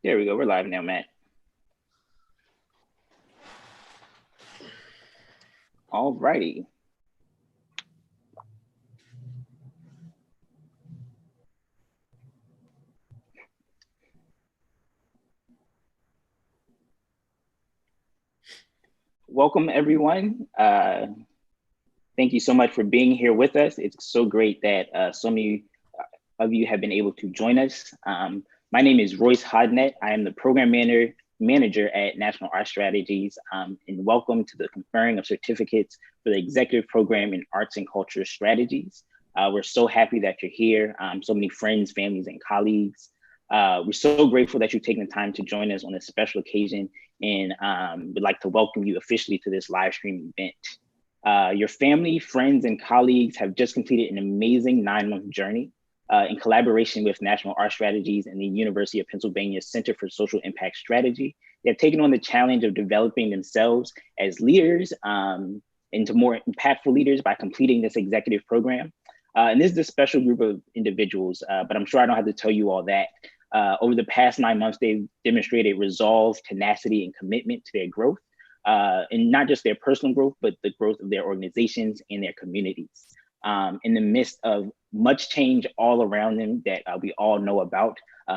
There we go. We're live now, Matt. All righty. Welcome, everyone. Thank you so much for being here with us. It's so great that so many of you have been able to join us. My name is Royce Hodnett. I am the program manager at National Art Strategies, and welcome to the conferring of certificates for the executive program in arts and culture strategies. We're so happy that you're here. So many friends, families, and colleagues. We're so grateful that you've taken the time to join us on this special occasion, and would like to welcome you officially to this live stream event. Your family, friends, and colleagues have just completed an amazing 9-month journey in collaboration with National Art Strategies and the University of Pennsylvania Center for Social Impact Strategy. They have taken on the challenge of developing themselves as leaders into more impactful leaders by completing this executive program. And this is a special group of individuals, but I'm sure I don't have to tell you all that. Over the past 9 months, they've demonstrated resolve, tenacity, and commitment to their growth, and not just their personal growth, but the growth of their organizations and their communities. In the midst of much change all around them that we all know about,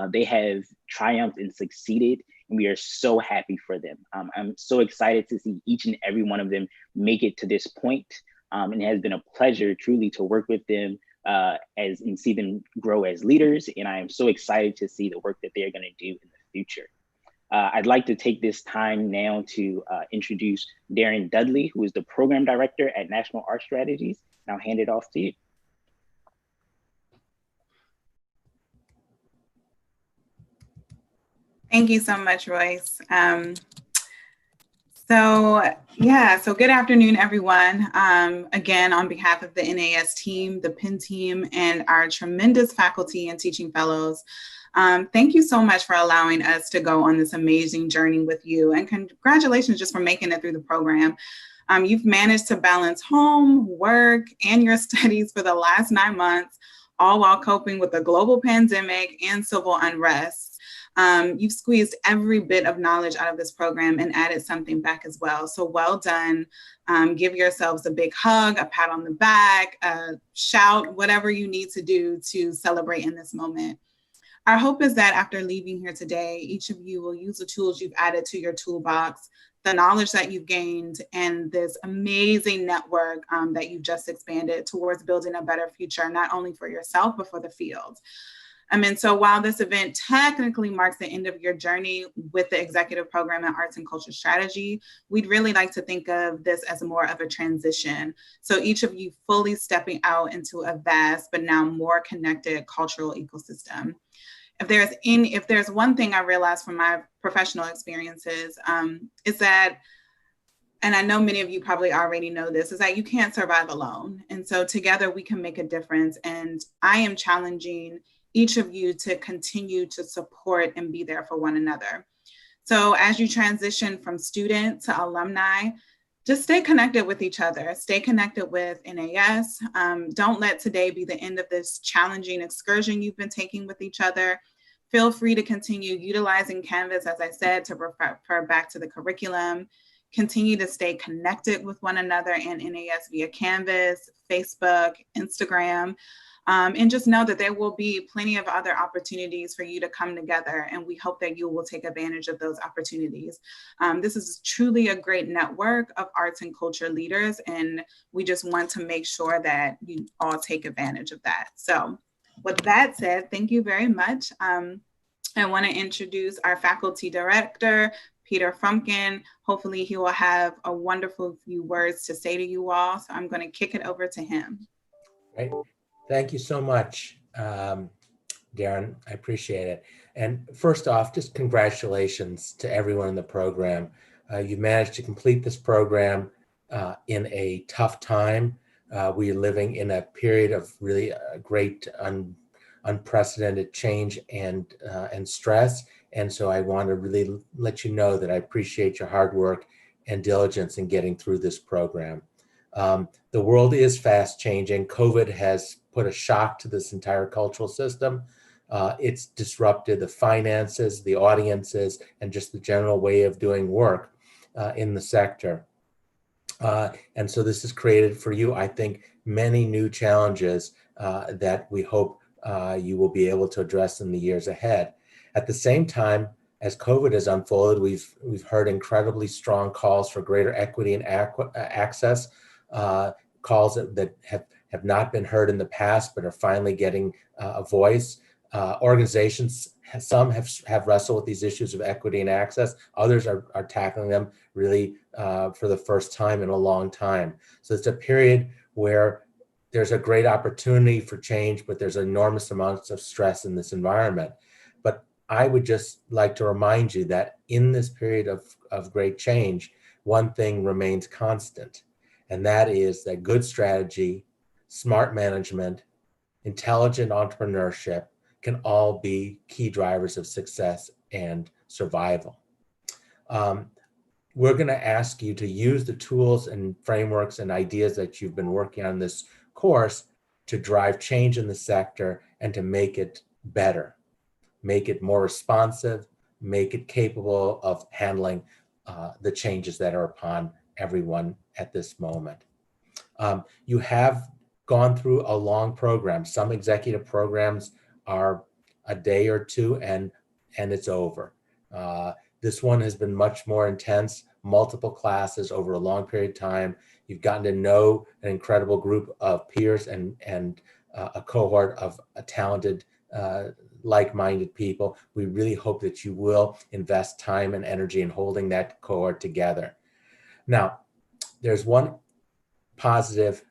they have triumphed and succeeded, and we are so happy for them. I'm so excited to see each and every one of them make it to this point. And it has been a pleasure truly to work with them and see them grow as leaders. And I am so excited to see the work that they're going to do in the future. I'd like to take this time now to introduce Darren Dudley, who is the program director at National Art Strategies. And I'll hand it off to you. Thank you so much, Royce. So good afternoon, everyone. Again, on behalf of the NAS team, the Penn team, and our tremendous faculty and teaching fellows, thank you so much for allowing us to go on this amazing journey with you. And congratulations just for making it through the program. You've managed to balance home, work, and your studies for the last 9 months, all while coping with the global pandemic and civil unrest. You've squeezed every bit of knowledge out of this program and added something back as well. So well done. Give yourselves a big hug, a pat on the back, a shout, whatever you need to do to celebrate in this moment. Our hope is that after leaving here today, each of you will use the tools you've added to your toolbox, the knowledge that you've gained, and this amazing network that you've just expanded towards building a better future, not only for yourself, but for the field. And so while this event technically marks the end of your journey with the executive program in arts and culture strategy, we'd really like to think of this as more of a transition. So each of you fully stepping out into a vast, but now more connected cultural ecosystem. If there's one thing I realized from my professional experiences, is that, and I know many of you probably already know this, is that you can't survive alone. And so together we can make a difference. And I am challenging each of you to continue to support and be there for one another. So as you transition from student to alumni, just stay connected with each other, stay connected with NAS. Don't let today be the end of this challenging excursion you've been taking with each other. Feel free to continue utilizing Canvas, as I said, to refer back to the curriculum. Continue to stay connected with one another and NAS via Canvas, Facebook, Instagram. And just know that there will be plenty of other opportunities for you to come together, and we hope that you will take advantage of those opportunities. This is truly a great network of arts and culture leaders, and we just want to make sure that you all take advantage of that. So with that said, thank you very much. I want to introduce our faculty director, Peter Frumkin. Hopefully he will have a wonderful few words to say to you all. So I'm going to kick it over to him. Great. Thank you so much, Darren. I appreciate it. And first off, just congratulations to everyone in the program. You managed to complete this program in a tough time. We are living in a period of really great unprecedented change and stress. And so I want to really let you know that I appreciate your hard work and diligence in getting through this program. The world is fast changing. COVID has put a shock to this entire cultural system, It's disrupted the finances, the audiences, and just the general way of doing work in the sector. And so this has created for you, I think, many new challenges that we hope you will be able to address in the years ahead. At the same time, as COVID has unfolded, we've heard incredibly strong calls for greater equity and access, calls that have not been heard in the past, but are finally getting a voice. Organizations, some have wrestled with these issues of equity and access. Others are tackling them really for the first time in a long time. So it's a period where there's a great opportunity for change, but there's enormous amounts of stress in this environment. But I would just like to remind you that in this period of great change, one thing remains constant, and that is that good strategy, smart management, intelligent entrepreneurship can all be key drivers of success and survival. We're going to ask you to use the tools and frameworks and ideas that you've been working on this course to drive change in the sector and to make it better, make it more responsive, make it capable of handling the changes that are upon everyone at this moment. You have gone through a long program. Some executive programs are a day or two and it's over. This one has been much more intense, multiple classes over a long period of time. You've gotten to know an incredible group of peers and a cohort of talented, like-minded people. We really hope that you will invest time and energy in holding that cohort together. Now, there's one positive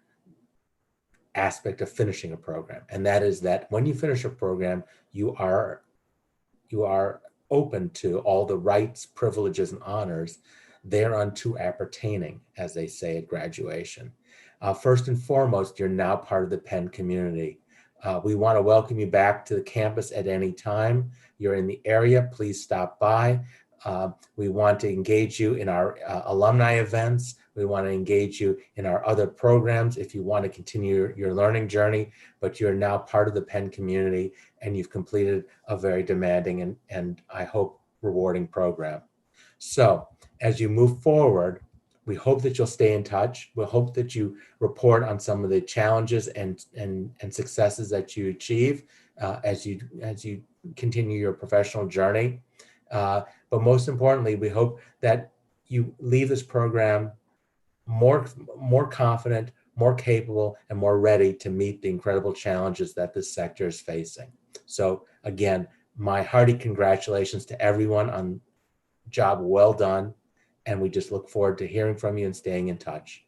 aspect of finishing a program, and that is that when you finish a program, you are open to all the rights, privileges, and honors thereunto appertaining, as they say at graduation. First and foremost, you're now part of the Penn community. We want to welcome you back to the campus at any time. You're in the area, please stop by. We want to engage you in our alumni events. We want to engage you in our other programs if you want to continue your learning journey, but you're now part of the Penn community and you've completed a very demanding and I hope rewarding program. So as you move forward, we hope that you'll stay in touch. We hope that you report on some of the challenges and successes that you achieve as you continue your professional journey. But most importantly, we hope that you leave this program more confident, more capable, and more ready to meet the incredible challenges that this sector is facing. So again, my hearty congratulations to everyone on job well done. And we just look forward to hearing from you and staying in touch.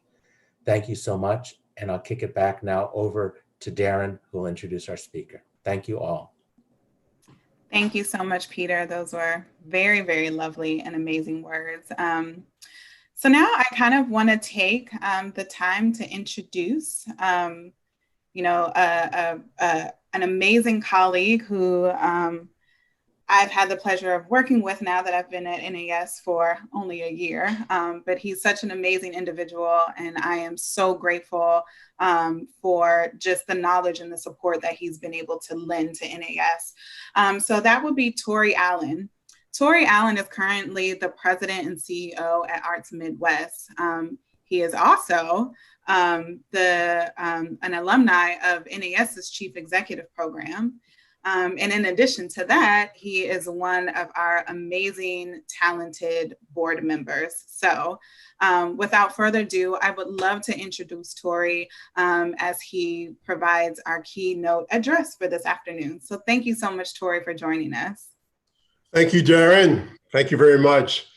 Thank you so much. And I'll kick it back now over to Darren, who will introduce our speaker. Thank you all. Thank you so much, Peter. Those were very, very lovely and amazing words. So now I kind of want to take the time to introduce, an amazing colleague who I've had the pleasure of working with now that I've been at NAS for only a year, but he's such an amazing individual, and I am so grateful for just the knowledge and the support that he's been able to lend to NAS. So that would be Tori Allen. Tori Allen is currently the president and CEO at Arts Midwest. He is also an alumni of NAS's Chief Executive Program. And in addition to that, he is one of our amazing, talented board members. So without further ado, I would love to introduce Tori as he provides our keynote address for this afternoon. So thank you so much, Tori, for joining us. Thank you, Darren. Thank you very much.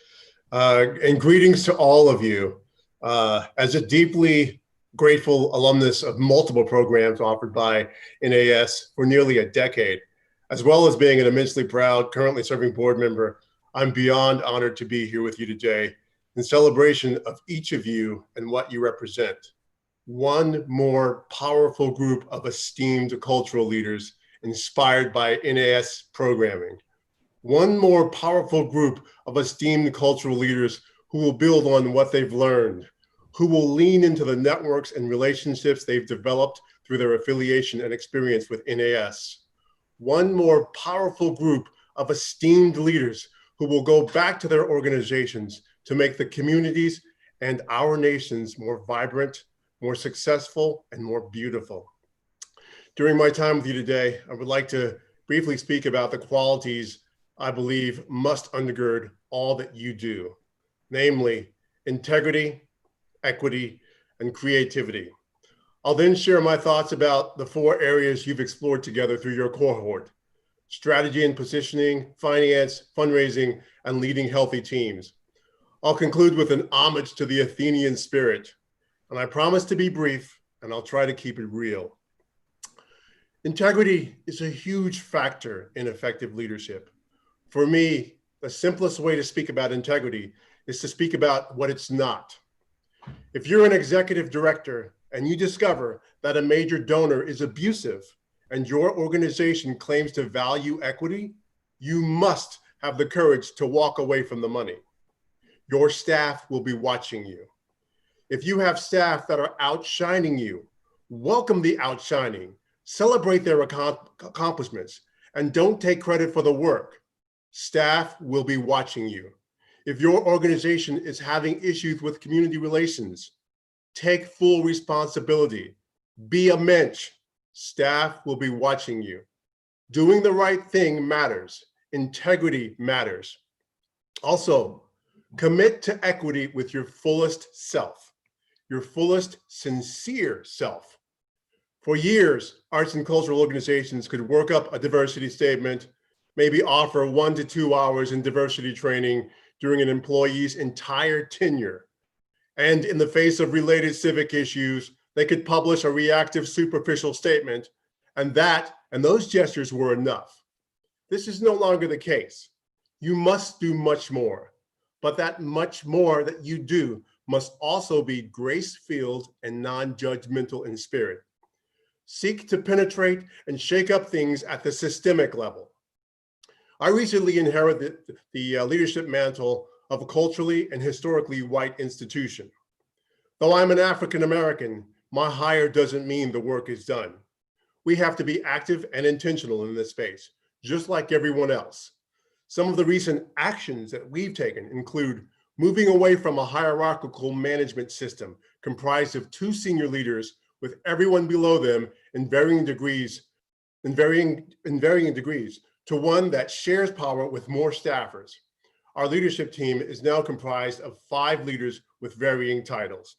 And greetings to all of you. As a deeply grateful alumnus of multiple programs offered by NAS for nearly a decade, as well as being an immensely proud, currently serving board member, I'm beyond honored to be here with you today in celebration of each of you and what you represent. One more powerful group of esteemed cultural leaders inspired by NAS programming. One more powerful group of esteemed cultural leaders who will build on what they've learned, who will lean into the networks and relationships they've developed through their affiliation and experience with NAS. one more powerful group of esteemed leaders who will go back to their organizations to make the communities and our nations more vibrant, more successful, and more beautiful. During my time with you today, I would like to briefly speak about the qualities I believe must undergird all that you do, namely integrity, equity, and creativity. I'll then share my thoughts about the 4 areas you've explored together through your cohort: strategy and positioning, finance, fundraising, and leading healthy teams. I'll conclude with an homage to the Athenian spirit, and I promise to be brief, and I'll try to keep it real. Integrity is a huge factor in effective leadership. For me, the simplest way to speak about integrity is to speak about what it's not. If you're an executive director and you discover that a major donor is abusive and your organization claims to value equity, you must have the courage to walk away from the money. Your staff will be watching you. If you have staff that are outshining you, welcome the outshining, celebrate their accomplishments, and don't take credit for the work. Staff will be watching you. If your organization is having issues with community relations, take full responsibility. Be a mensch. Staff will be watching you. Doing the right thing matters. Integrity matters. Also, commit to equity with your fullest self, your fullest sincere self. For years, arts and cultural organizations could work up a diversity statement, maybe offer 1 to 2 hours in diversity training during an employee's entire tenure. And in the face of related civic issues, they could publish a reactive, superficial statement, and those gestures were enough. This is no longer the case. You must do much more, but that much more that you do must also be grace-filled and non-judgmental in spirit. Seek to penetrate and shake up things at the systemic level. I recently inherited the leadership mantle of a culturally and historically white institution. Though I'm an African American, my hire doesn't mean the work is done. We have to be active and intentional in this space, just like everyone else. Some of the recent actions that we've taken include moving away from a hierarchical management system comprised of 2 senior leaders with everyone below them in varying degrees to one that shares power with more staffers. Our leadership team is now comprised of 5 leaders with varying titles.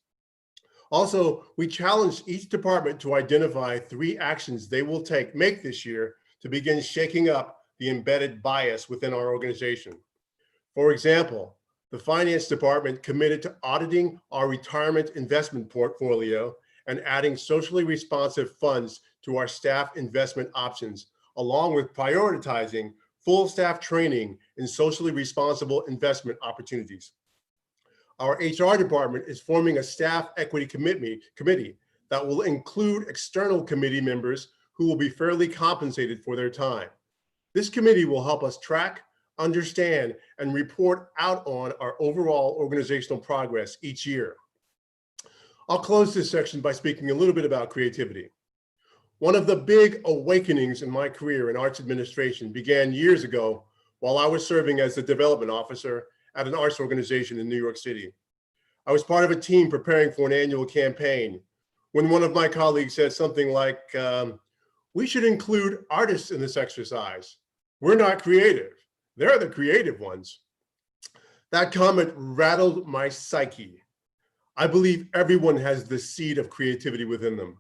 Also, we challenged each department to identify 3 actions they will make this year to begin shaking up the embedded bias within our organization. For example, the finance department committed to auditing our retirement investment portfolio and adding socially responsive funds to our staff investment options, along with prioritizing full staff training in socially responsible investment opportunities. Our HR department is forming a staff equity committee that will include external committee members who will be fairly compensated for their time. This committee will help us track, understand, and report out on our overall organizational progress each year. I'll close this section by speaking a little bit about creativity. One of the big awakenings in my career in arts administration began years ago while I was serving as the development officer at an arts organization in New York City. I was part of a team preparing for an annual campaign when one of my colleagues said something like, we should include artists in this exercise. We're not creative. They're the creative ones. That comment rattled my psyche. I believe everyone has the seed of creativity within them.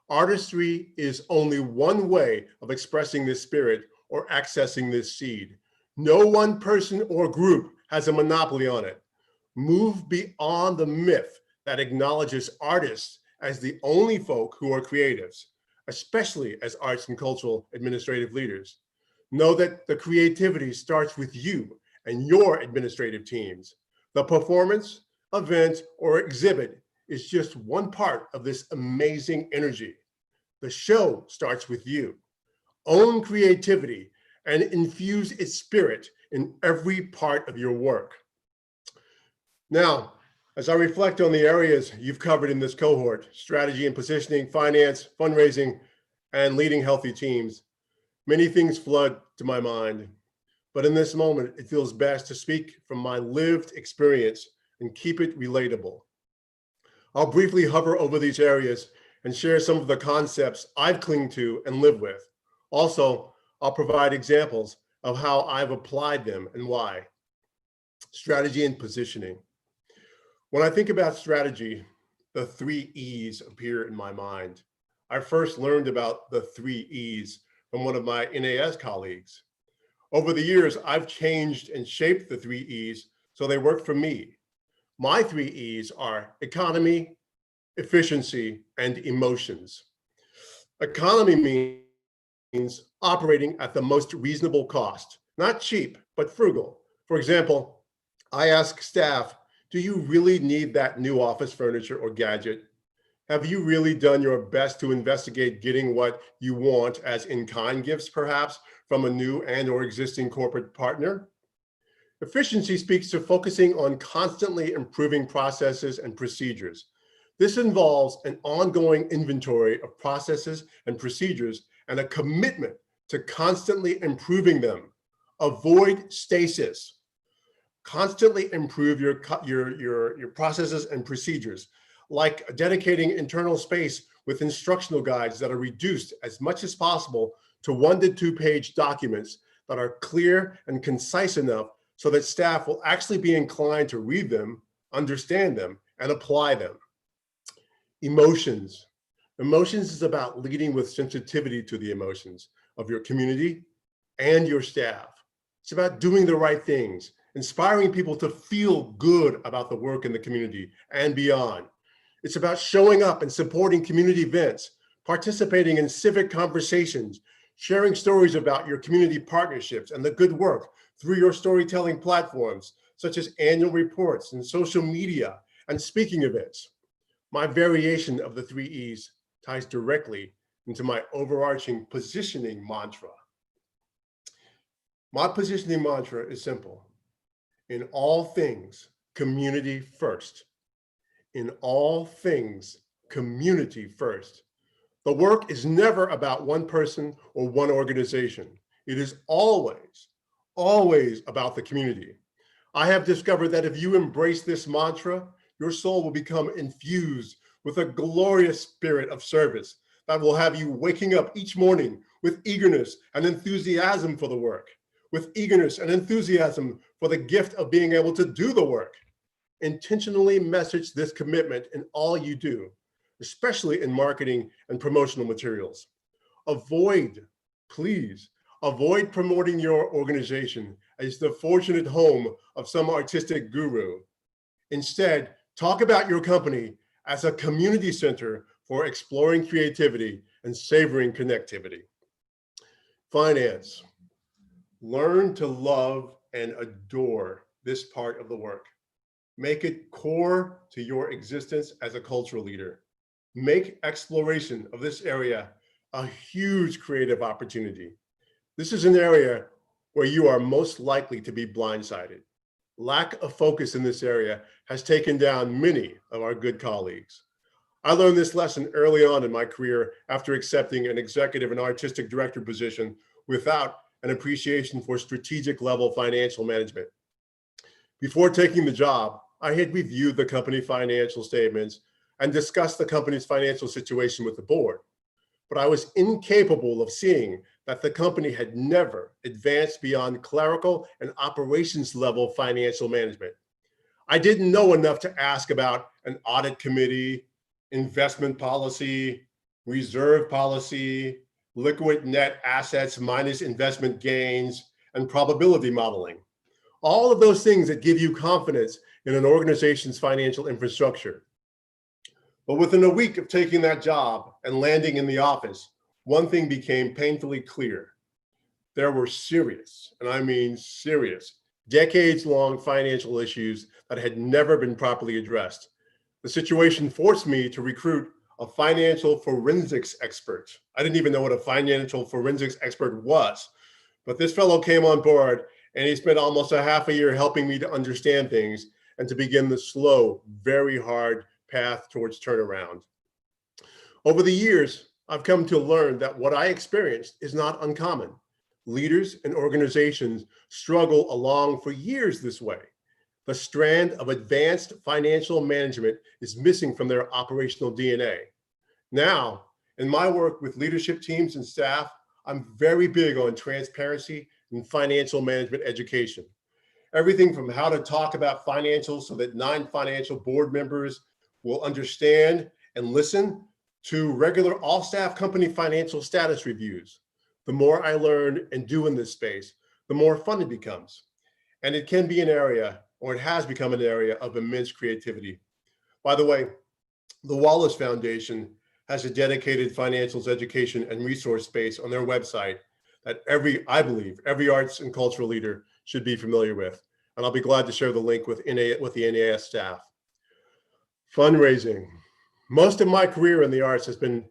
Artistry is only one way of expressing this spirit or accessing this seed. No one person or group has a monopoly on it. Move beyond the myth that acknowledges artists as the only folk who are creatives, especially as arts and cultural administrative leaders. Know that the creativity starts with you and your administrative teams. The performance, event, or exhibit is just one part of this amazing energy. The show starts with you. Own creativity and infuse its spirit in every part of your work. Now, as I reflect on the areas you've covered in this cohort, strategy and positioning, finance, fundraising, and leading healthy teams, Many things flood to my mind, but in this moment, it feels best to speak from my lived experience and keep it relatable. I'll briefly hover over these areas and share some of the concepts I've clinged to and live with. Also, I'll provide examples of how I've applied them and why. Strategy and positioning. When I think about strategy, the 3 E's appear in my mind. I first learned about the 3 E's from one of my NAS colleagues. Over the years, I've changed and shaped the 3 E's so they work for me. My 3 E's are economy, efficiency, and emotions. Economy means operating at the most reasonable cost, not cheap, but frugal. For example, I ask staff, do you really need that new office furniture or gadget? Have you really done your best to investigate getting what you want as in-kind gifts, perhaps, from a new and or existing corporate partner? Efficiency speaks to focusing on constantly improving processes and procedures. This involves an ongoing inventory of processes and procedures and a commitment to constantly improving them. Avoid stasis. Constantly improve your processes and procedures, like dedicating internal space with instructional guides that are reduced as much as possible to 1 to 2 page documents that are clear and concise enough so that staff will actually be inclined to read them, understand them, and apply them. Emotions. Emotions is about leading with sensitivity to the emotions of your community and your staff. It's about doing the right things, inspiring people to feel good about the work in the community and beyond. It's about showing up and supporting community events, participating in civic conversations, sharing stories about your community partnerships and the good work through your storytelling platforms, such as annual reports and social media and speaking events. My variation of the 3 E's ties directly into my overarching positioning mantra. My positioning mantra is simple. In all things, community first. In all things, community first. The work is never about one person or one organization. It is always, always about the community. I have discovered that if you embrace this mantra, your soul will become infused with a glorious spirit of service that will have you waking up each morning with eagerness and enthusiasm for the work, with eagerness and enthusiasm for the gift of being able to do the work. Intentionally message this commitment in all you do, especially in marketing and promotional materials. Please avoid promoting your organization as the fortunate home of some artistic guru. Instead, talk about your company as a community center for exploring creativity and savoring connectivity. Finance. Learn to love and adore this part of the work. Make it core to your existence as a cultural leader. Make exploration of this area a huge creative opportunity. This is an area where you are most likely to be blindsided. Lack of focus in this area has taken down many of our good colleagues. I learned this lesson early on in my career after accepting an executive and artistic director position without an appreciation for strategic level financial management. Before taking the job, I had reviewed the company financial statements and discussed the company's financial situation with the board, but I was incapable of seeing that the company had never advanced beyond clerical and operations level financial management. I didn't know enough to ask about an audit committee, investment policy, reserve policy, liquid net assets minus investment gains, and probability modeling. All of those things that give you confidence in an organization's financial infrastructure. But within a week of taking that job and landing in the office, one thing became painfully clear. There were serious, and I mean serious, decades-long financial issues that had never been properly addressed. The situation forced me to recruit a financial forensics expert. I didn't even know what a financial forensics expert was, but this fellow came on board and he spent almost a half a year helping me to understand things and to begin the slow, very hard path towards turnaround. Over the years, I've come to learn that what I experienced is not uncommon. Leaders and organizations struggle along for years this way. The strand of advanced financial management is missing from their operational DNA. Now, in my work with leadership teams and staff, I'm very big on transparency and financial management education. Everything from how to talk about financials so that non-financial board members will understand and listen, to regular all-staff company financial status reviews. The more I learn and do in this space, the more fun it becomes. And it can be an area, or it has become an area of immense creativity. By the way, the Wallace Foundation has a dedicated financials education and resource space on their website that I believe, every arts and cultural leader should be familiar with. And I'll be glad to share the link with the NAS staff. Fundraising. Most of my career in the arts has been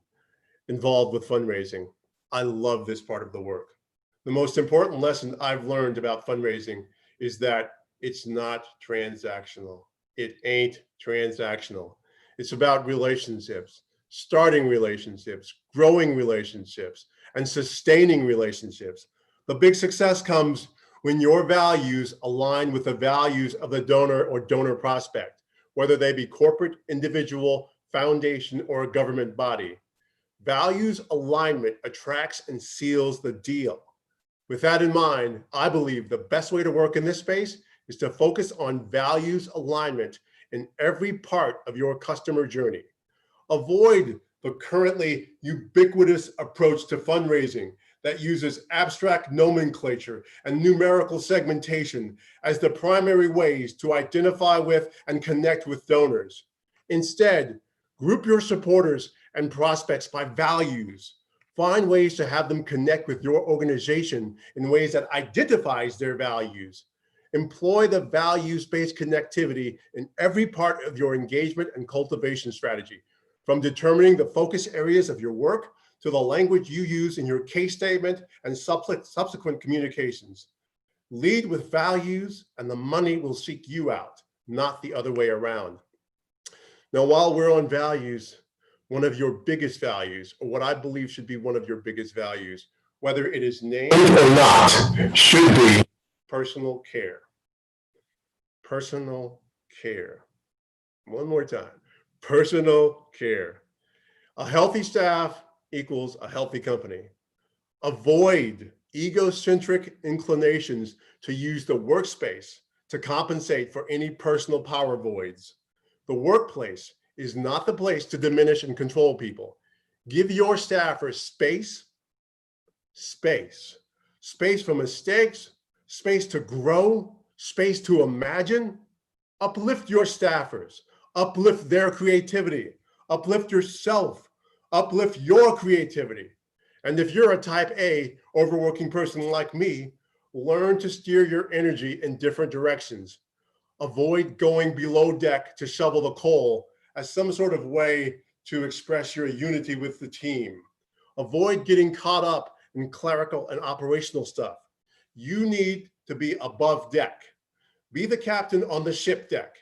involved with fundraising. I love this part of the work. The most important lesson I've learned about fundraising is that it's not transactional. It ain't transactional. It's about relationships, starting relationships, growing relationships, and sustaining relationships. The big success comes when your values align with the values of the donor or donor prospect, whether they be corporate, individual, foundation, or a government body. Values alignment attracts and seals the deal. With that in mind, I believe the best way to work in this space is to focus on values alignment in every part of your customer journey. Avoid the currently ubiquitous approach to fundraising that uses abstract nomenclature and numerical segmentation as the primary ways to identify with and connect with donors. Instead, group your supporters and prospects by values. Find ways to have them connect with your organization in ways that identifies their values. Employ the values-based connectivity in every part of your engagement and cultivation strategy, from determining the focus areas of your work to the language you use in your case statement and subsequent communications. Lead with values and the money will seek you out, not the other way around. Now, while we're on values, one of your biggest values, or what I believe should be one of your biggest values, whether it is named or not, should be personal care. Personal care. One more time, personal care. A healthy staff equals a healthy company. Avoid egocentric inclinations to use the workspace to compensate for any personal power voids. The workplace is not the place to diminish and control people. Give your staffers space for mistakes, space to grow, space to imagine. Uplift your staffers, uplift their creativity, uplift yourself, uplift your creativity. And if you're a type A overworking person like me, learn to steer your energy in different directions. Avoid going below deck to shovel the coal as some sort of way to express your unity with the team. Avoid getting caught up in clerical and operational stuff. You need to be above deck. Be the captain on the ship deck.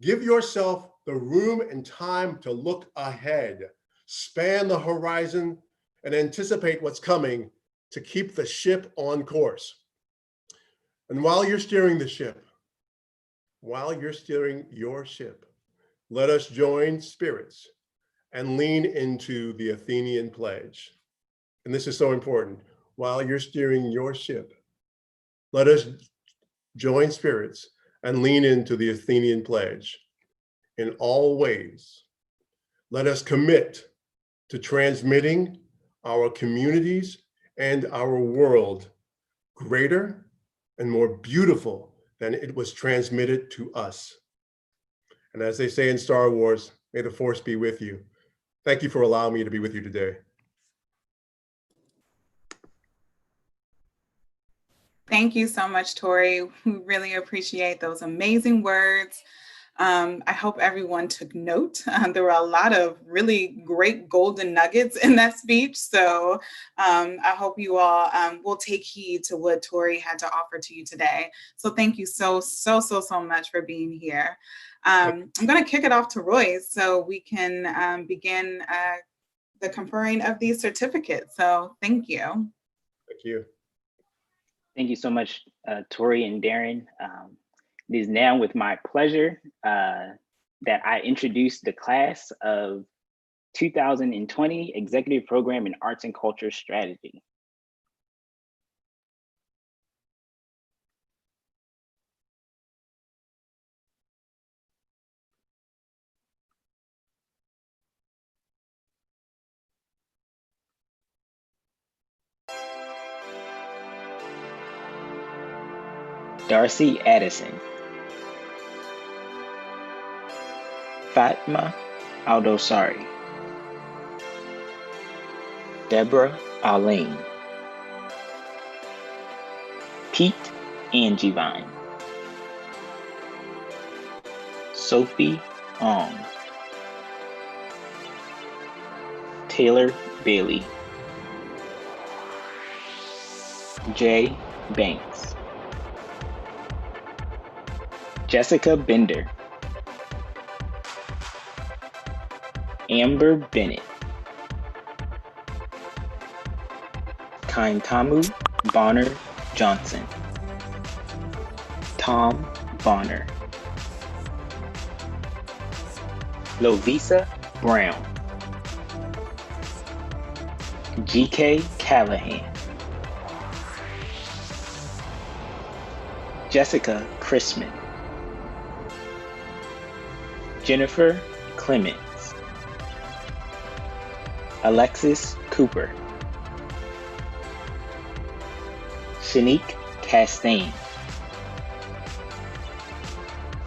Give yourself the room and time to look ahead, span the horizon, and anticipate what's coming to keep the ship on course. And while you're steering the ship, while you're steering your ship, let us join spirits and lean into the Athenian pledge. And this is so important. While you're steering your ship, let us join spirits and lean into the Athenian pledge. In all ways, let us commit to transmitting our communities and our world greater and more beautiful than it was transmitted to us. And as they say in Star Wars, may the force be with you. Thank you for allowing me to be with you today. Thank you so much, Tori. We really appreciate those amazing words. I hope everyone took note. There were a lot of really great golden nuggets in that speech. So I hope you all will take heed to what Tori had to offer to you today. So thank you so much for being here. I'm going to kick it off to Royce so we can begin the conferring of these certificates. So thank you. Thank you. Thank you so much, Tori and Darren. It is now with my pleasure that I introduce the class of 2020 Executive Program in Arts and Culture Strategy. Darcy Addison, Fatma Aldosari, Deborah Alain, Pete Angevine, Sophie Ong, Taylor Bailey, Jay Banks, Jessica Bender, Amber Bennett, Kaintamu Bonner Johnson, Tom Bonner, Lovisa Brown, GK Callahan, Jessica Chrisman, Jennifer Clements, Alexis Cooper, Shanique Castaigne,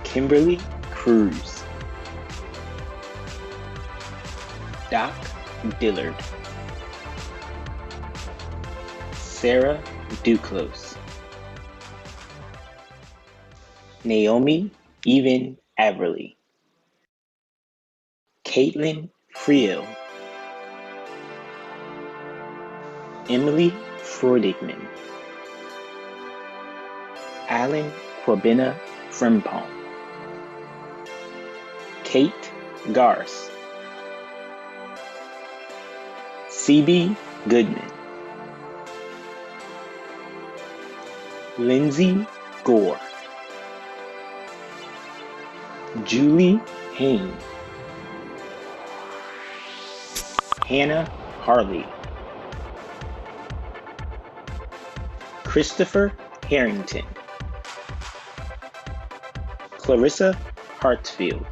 Kimberly Cruz, Doc Dillard, Sarah Duclos, Naomi Even Averly, Caitlin Friel, Emily Freudigman, Alan Quabena Frimpong, Kate Garce, CB Goodman, Lindsay Gore, Julie Hain, Hannah Harley, Christopher Harrington, Clarissa Hartsfield,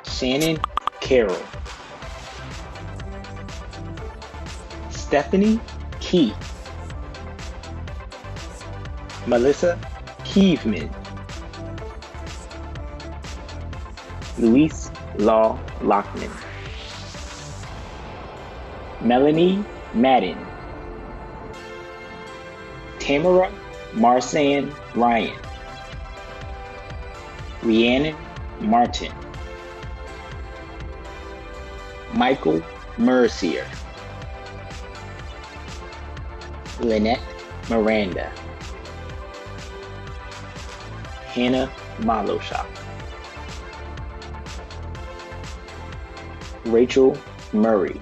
Shannon Carroll, Stephanie Key, Melissa Keeveman, Luis Law Lockman, Melanie Madden, Tamara Marsan Ryan, Rhiannon Martin, Michael Mercier, Lynette Miranda, Hannah Maloshak, Rachel Murray,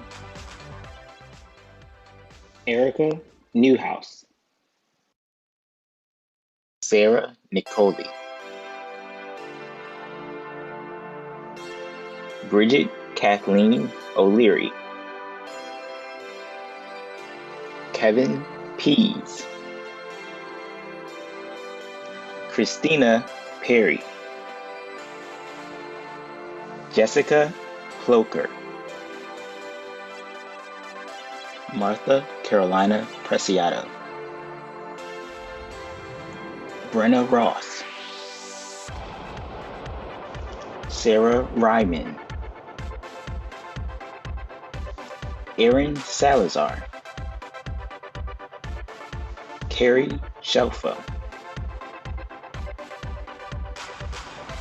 Erica Newhouse, Sarah Nicoli, Bridget Kathleen O'Leary, Kevin Pease, Christina Perry, Jessica Ploker, Martha Carolina Preciado, Brenna Ross, Sarah Ryman, Erin Salazar, Carrie Shelfa,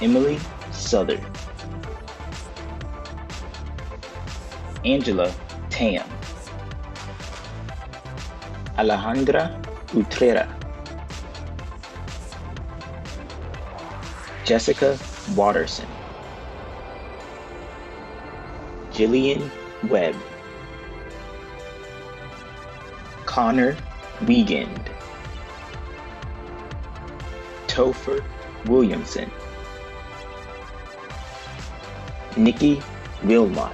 Emily Southern, Angela Tam, Alejandra Utrera, Jessica Watterson, Jillian Webb, Connor Wiegand, Topher Williamson, Nikki Wilmot,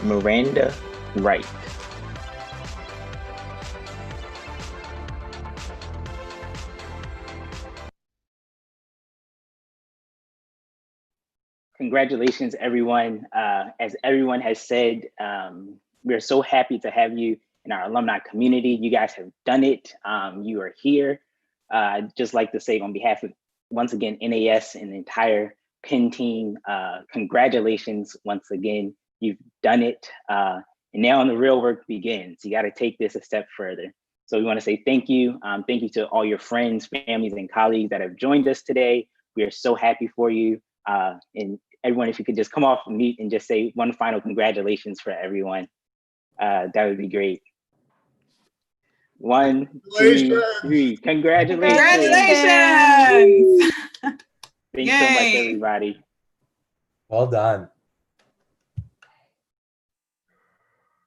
Miranda Wright, congratulations, everyone. As everyone has said, we're so happy to have you in our alumni community. You guys have done it. You are here. I'd just like to say on behalf of, once again, NAS and the entire Penn team, congratulations once again. You've done it. And now the real work begins. You got to take this a step further. So we want to say thank you. Thank you to all your friends, families, and colleagues that have joined us today. We are so happy for you. And everyone, if you could just come off mute and just say one final congratulations for everyone, that would be great. 1, 2, 3. Congratulations. Congratulations. Thanks so much, everybody. Well done.